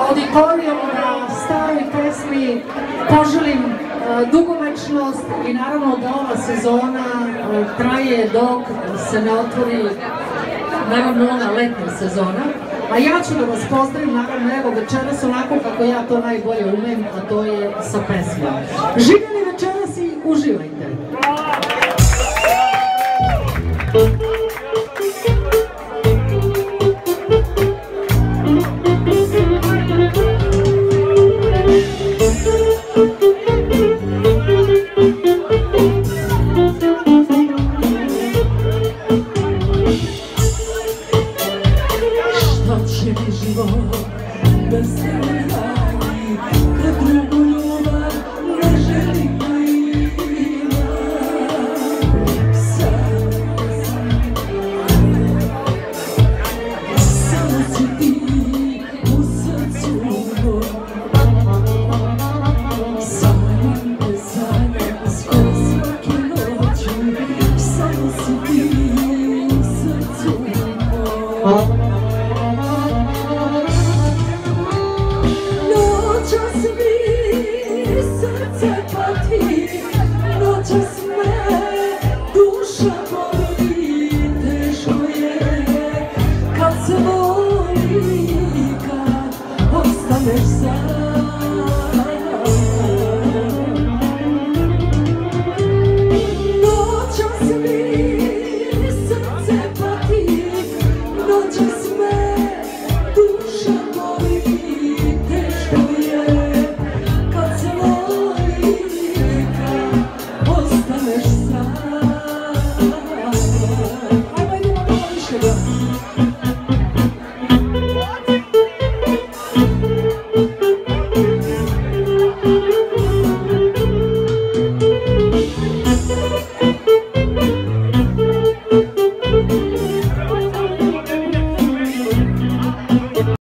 auditorijom na staroj pesmi poželim dugovečnost i naravno da ova sezona traje dok se ne otvori naravno ona letnja sezona. A ja ću da vas pozdravim, naravno, evo večeras onako kako ja to najbolje umem, a to je sa pesmom. Živjeli večeras i uživajte!